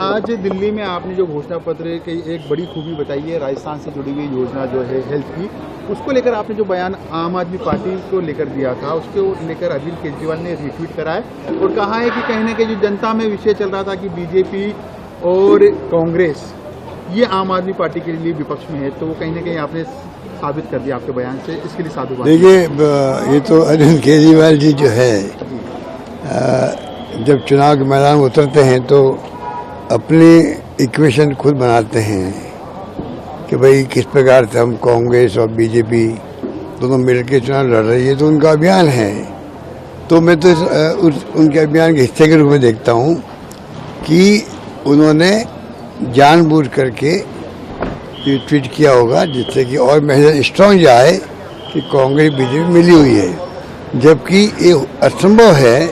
आज दिल्ली में आपने जो घोषणा पत्र की एक बड़ी खूबी बताई है, राजस्थान से जुड़ी हुई योजना जो है हेल्थ की, उसको लेकर आपने जो बयान आम आदमी पार्टी को लेकर दिया था, उसको लेकर अरविंद केजरीवाल ने रिट्वीट करा है और कहा है कि कहीं ना कहीं जो जनता में विषय चल रहा था कि बीजेपी और कांग्रेस ये आम आदमी पार्टी के लिए विपक्ष में है, तो वो कहीं ना कहीं आपने साबित कर दिया आपके बयान से। इसके लिए साधुवाद। देखिए, ये तो अरविंद केजरीवाल जी जो है जब चुनाव के मैदान में उतरते हैं तो अपनी इक्वेशन खुद बनाते हैं कि भाई किस प्रकार से हम कांग्रेस और बीजेपी दोनों मिलकर चुनाव लड़ रही है, तो उनका अभियान है। तो मैं तो उनके अभियान के हिस्से के रूप में देखता हूँ कि उन्होंने जानबूझ करके ये ट्वीट किया होगा जिससे कि और मैसेज स्ट्रांग जाए कि कांग्रेस बीजेपी मिली हुई है, जबकि ये असंभव है।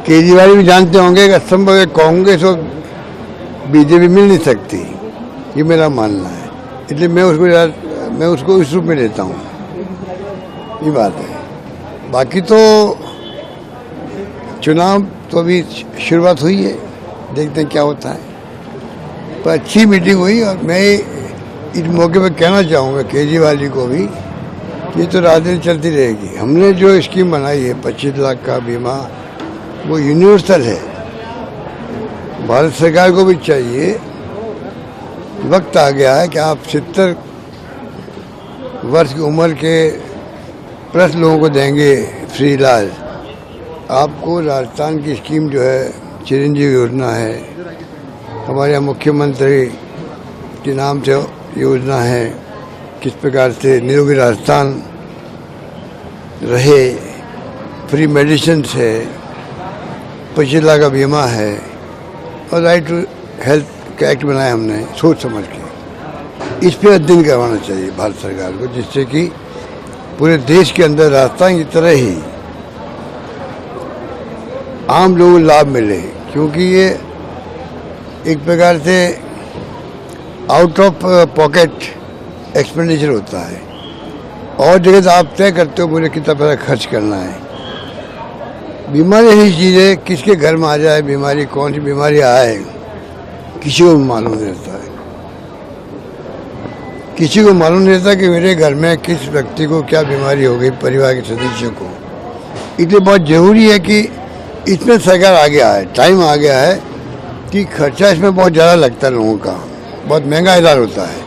केजरीवाल भी जानते होंगे कि असंभव है, कांग्रेस और बीजेपी मिल नहीं सकती, ये मेरा मानना है। इसलिए मैं उसको इस रूप में लेता हूँ, ये बात है। बाकी तो चुनाव तो अभी शुरुआत हुई है, देखते हैं क्या होता है। पर अच्छी मीटिंग हुई और मैं इस मौके पर कहना चाहूँगा केजरीवाल जी को भी कि ये तो राजनीति चलती रहेगी। हमने जो स्कीम बनाई है 25 लाख का बीमा, वो यूनिवर्सल है। भारत सरकार को भी चाहिए, वक्त आ गया है कि आप 70 वर्ष की उम्र के प्लस लोगों को देंगे फ्री इलाज। आपको राजस्थान की स्कीम जो है चिरंजीवी योजना है, हमारे यहाँ मुख्यमंत्री के नाम से योजना है, किस प्रकार से निरोगी राजस्थान रहे, फ्री मेडिसिन है, 25 लाख का बीमा है और राइट टू हेल्थ का एक्ट बनाया हमने सोच समझ के। इस पर अध्ययन करवाना चाहिए भारत सरकार को, जिससे कि पूरे देश के अंदर राजस्थान की तरह ही आम लोगों को लाभ मिले, क्योंकि ये एक प्रकार से आउट ऑफ पॉकेट एक्सपेंडिचर होता है और जगह तो आप तय करते हो मुझे कितना पैसा खर्च करना है। बीमारी ऐसी चीज़ है, किसके घर में आ जाए बीमारी, कौन सी बीमारी आए किसी को मालूम नहीं रहता है। किसी को मालूम नहीं रहता कि मेरे घर में किस व्यक्ति को क्या बीमारी हो गई, परिवार के सदस्यों को। इसलिए बहुत ज़रूरी है कि इसमें सरकार आ गया है, टाइम आ गया है कि खर्चा इसमें बहुत ज़्यादा लगता है लोगों का, बहुत महंगा इलाज होता है।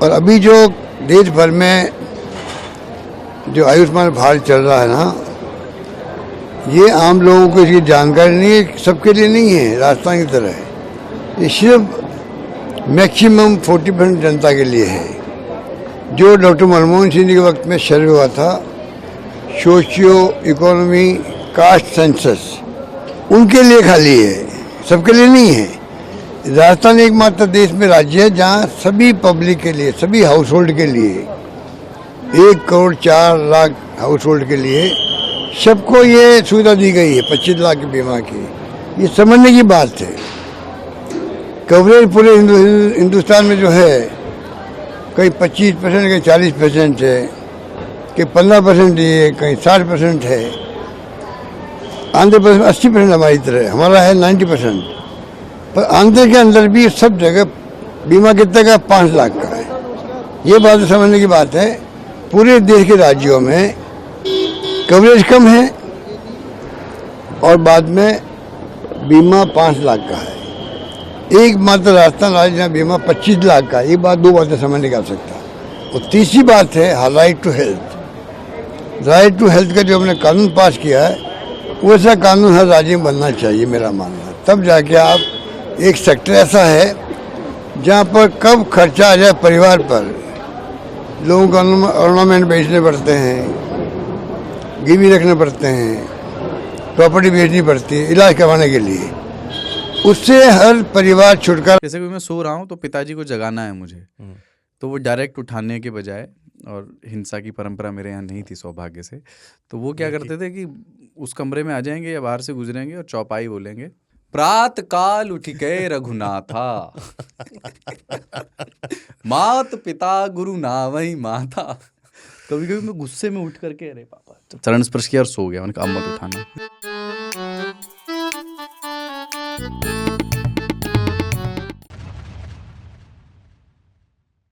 और अभी जो देश भर में जो आयुष्मान भारत चल रहा है ना, ये आम लोगों को इसकी जानकारी नहीं है, सबके लिए नहीं है राजस्थान की तरह है। ये सिर्फ मैक्सिमम 40% जनता के लिए है। जो डॉक्टर मनमोहन सिंह के वक्त में सर्वे हुआ था, सोशियो इकोनॉमी कास्ट सेंसस, उनके लिए खाली है, सबके लिए नहीं है। राजस्थान एकमात्र देश में राज्य है जहाँ सभी पब्लिक के लिए, सभी हाउस होल्ड के लिए, 1 करोड़ 4 लाख हाउस होल्ड के लिए सबको ये सुविधा दी गई है 25 लाख के बीमा की। ये समझने की बात है। कवरेज पूरे हिंदुस्तान में जो है कहीं 25%, कहीं 40% है, कहीं 15% है, कहीं 60% है। आंध्र प्रदेश में 80% हमारी तरह, हमारा है 90%। पर आंध्र के अंदर भी सब जगह बीमा कितने का, 5 लाख का है। ये बात समझने की बात है। पूरे देश के राज्यों में कवरेज कम है और बाद में बीमा 5 लाख का है। एकमात्र राजस्थान राज्य जहाँ बीमा 25 लाख का है। ये बात, 2 बातें समझ नहीं कर सकता। और तीसरी बात है right to health. Right to health का जो हमने कानून पास किया है, वैसा कानून हर राज्य में बनना चाहिए मेरा मानना है। तब जाके आप एक सेक्टर ऐसा है जहाँ पर कब खर्चा आ जाए परिवार पर, लोगों को ऑर्नामेंट बेचने पड़ते हैं, गिरवी रखने पड़ते हैं, प्रॉपर्टी बेचनी पड़ती है इलाज करवाने के लिए, उससे हर परिवार छुटकारा। जैसे कि मैं सो रहा हूँ तो पिताजी को जगाना है मुझे, तो वो डायरेक्ट उठाने के बजाय, और हिंसा की परंपरा मेरे यहाँ नहीं थी सौभाग्य से, तो वो क्या करते थे कि उस कमरे में आ जाएंगे या बाहर से गुजरेंगे और चौपाई बोलेंगे, प्रात काल उठ गए रघुनाथा मात पिता गुरु नावई माता। कभी कभी मैं गुस्से में उठ करके अरे पापा, तो चरण स्पर्श किया और सो गया। मैंने कहा अब मत उठाना।